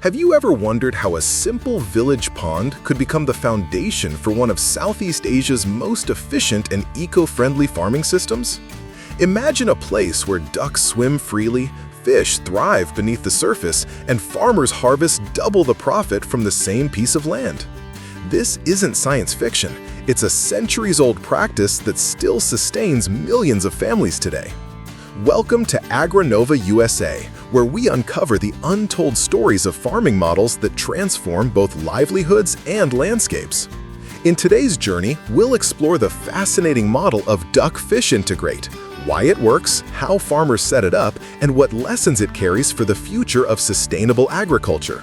Have you ever wondered how a simple village pond could become the foundation for one of Southeast Asia's most efficient and eco-friendly farming systems? Imagine a place where ducks swim freely, fish thrive beneath the surface, and farmers harvest double the profit from the same piece of land. This isn't science fiction. It's a centuries-old practice that still sustains millions of families today. Welcome to AgriNova USA, where we uncover the untold stories of farming models that transform both livelihoods and landscapes. In today's journey, we'll explore the fascinating model of duck-fish integrate, why it works, how farmers set it up, and what lessons it carries for the future of sustainable agriculture.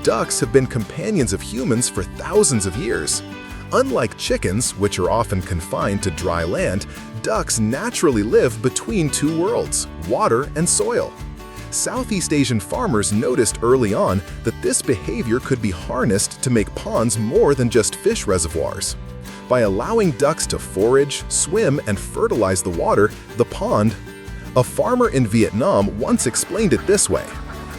Ducks have been companions of humans for thousands of years. Unlike chickens, which are often confined to dry land, ducks naturally live between two worlds, water and soil. Southeast Asian farmers noticed early on that this behavior could be harnessed to make ponds more than just fish reservoirs. By allowing ducks to forage, swim, and fertilize the water, the pond. A farmer in Vietnam once explained it this way: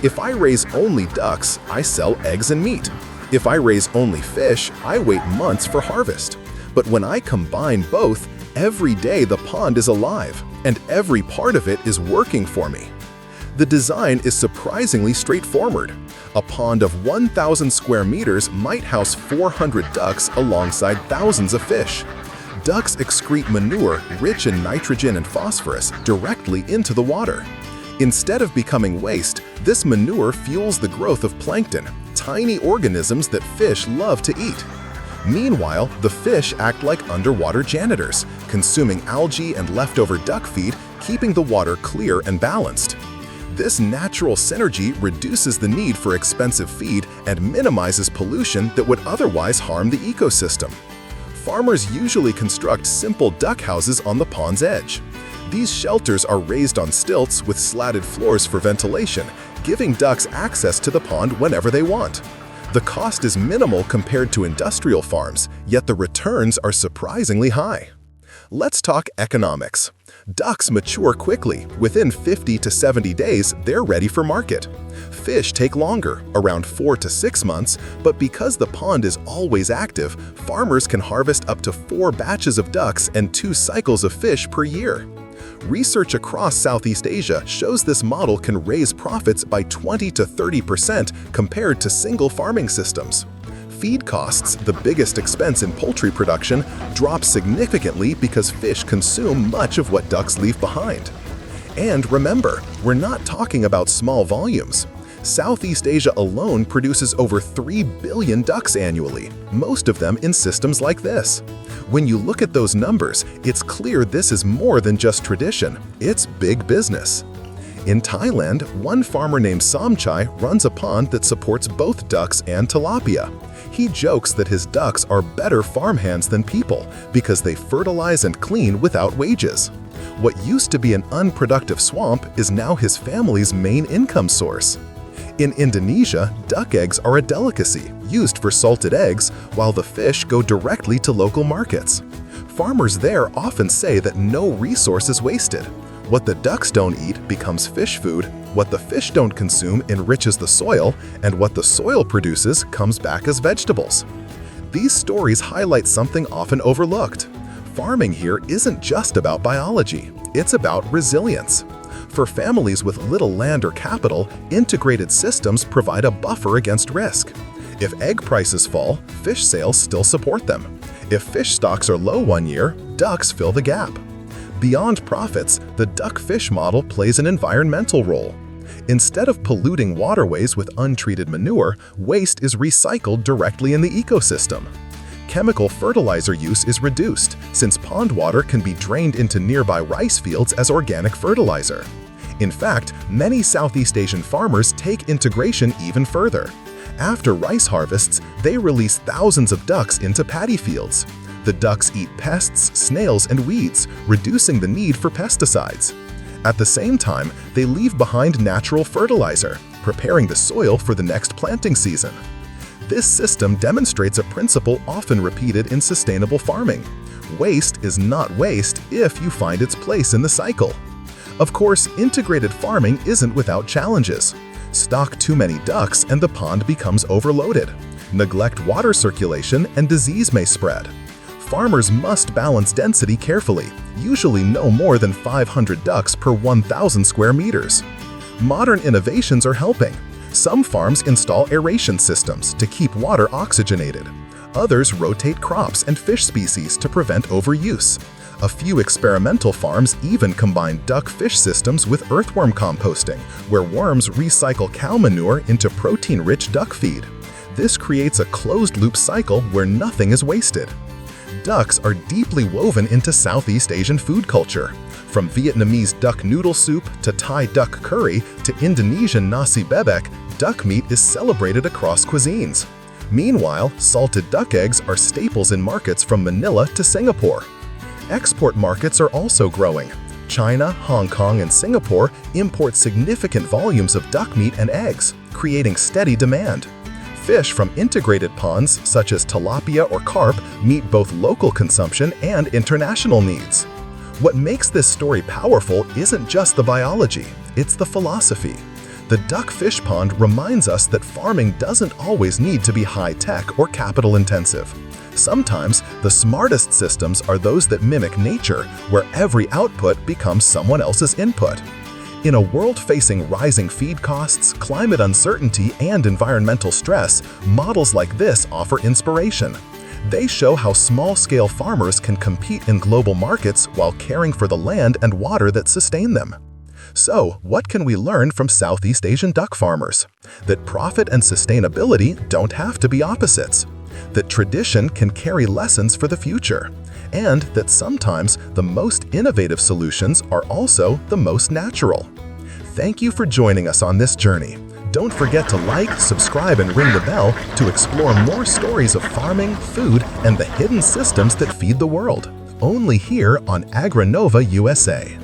"If I raise only ducks, I sell eggs and meat. If I raise only fish, I wait months for harvest. But when I combine both, every day the pond is alive, and every part of it is working for me." The design is surprisingly straightforward. A pond of 1,000 square meters might house 400 ducks alongside thousands of fish. Ducks excrete manure rich in nitrogen and phosphorus directly into the water. Instead of becoming waste, this manure fuels the growth of plankton, tiny organisms that fish love to eat. Meanwhile, the fish act like underwater janitors, consuming algae and leftover duck feed, keeping the water clear and balanced. This natural synergy reduces the need for expensive feed and minimizes pollution that would otherwise harm the ecosystem. Farmers usually construct simple duck houses on the pond's edge. These shelters are raised on stilts with slatted floors for ventilation, giving ducks access to the pond whenever they want. The cost is minimal compared to industrial farms, yet the returns are surprisingly high. Let's talk economics. Ducks mature quickly. Within 50 to 70 days, they're ready for market. Fish take longer, around 4 to 6 months, but because the pond is always active, farmers can harvest up to 4 batches of ducks and 2 cycles of fish per year. Research across Southeast Asia shows this model can raise profits by 20 to 30% compared to single farming systems. Feed costs, the biggest expense in poultry production, drop significantly because fish consume much of what ducks leave behind. And remember, we're not talking about small volumes. Southeast Asia alone produces over 3 billion ducks annually, most of them in systems like this. When you look at those numbers, it's clear this is more than just tradition, it's big business. In Thailand, one farmer named Somchai runs a pond that supports both ducks and tilapia. He jokes that his ducks are better farmhands than people because they fertilize and clean without wages. What used to be an unproductive swamp is now his family's main income source. In Indonesia, duck eggs are a delicacy, used for salted eggs, while the fish go directly to local markets. Farmers there often say that no resource is wasted. What the ducks don't eat becomes fish food, what the fish don't consume enriches the soil, and what the soil produces comes back as vegetables. These stories highlight something often overlooked. Farming here isn't just about biology, it's about resilience. For families with little land or capital, integrated systems provide a buffer against risk. If egg prices fall, fish sales still support them. If fish stocks are low one year, ducks fill the gap. Beyond profits, the duck-fish model plays an environmental role. Instead of polluting waterways with untreated manure, waste is recycled directly in the ecosystem. Chemical fertilizer use is reduced, since pond water can be drained into nearby rice fields as organic fertilizer. In fact, many Southeast Asian farmers take integration even further. After rice harvests, they release thousands of ducks into paddy fields. The ducks eat pests, snails, and weeds, reducing the need for pesticides. At the same time, they leave behind natural fertilizer, preparing the soil for the next planting season. This system demonstrates a principle often repeated in sustainable farming. Waste is not waste if you find its place in the cycle. Of course, integrated farming isn't without challenges. Stock too many ducks and the pond becomes overloaded. Neglect water circulation and disease may spread. Farmers must balance density carefully, usually no more than 500 ducks per 1,000 square meters. Modern innovations are helping. Some farms install aeration systems to keep water oxygenated. Others rotate crops and fish species to prevent overuse. A few experimental farms even combine duck-fish systems with earthworm composting, where worms recycle cow manure into protein-rich duck feed. This creates a closed-loop cycle where nothing is wasted. Ducks are deeply woven into Southeast Asian food culture. From Vietnamese duck noodle soup to Thai duck curry to Indonesian nasi bebek, duck meat is celebrated across cuisines. Meanwhile, salted duck eggs are staples in markets from Manila to Singapore. Export markets are also growing. China, Hong Kong, and Singapore import significant volumes of duck meat and eggs, creating steady demand. Fish from integrated ponds, such as tilapia or carp, meet both local consumption and international needs. What makes this story powerful isn't just the biology, it's the philosophy. The duck-fish pond reminds us that farming doesn't always need to be high-tech or capital-intensive. Sometimes, the smartest systems are those that mimic nature, where every output becomes someone else's input. In a world facing rising feed costs, climate uncertainty, and environmental stress, models like this offer inspiration. They show how small-scale farmers can compete in global markets while caring for the land and water that sustain them. So, what can we learn from Southeast Asian duck farmers? That profit and sustainability don't have to be opposites. That tradition can carry lessons for the future. And that sometimes the most innovative solutions are also the most natural. Thank you for joining us on this journey. Don't forget to like, subscribe, and ring the bell to explore more stories of farming, food, and the hidden systems that feed the world. Only here on AgriNova USA.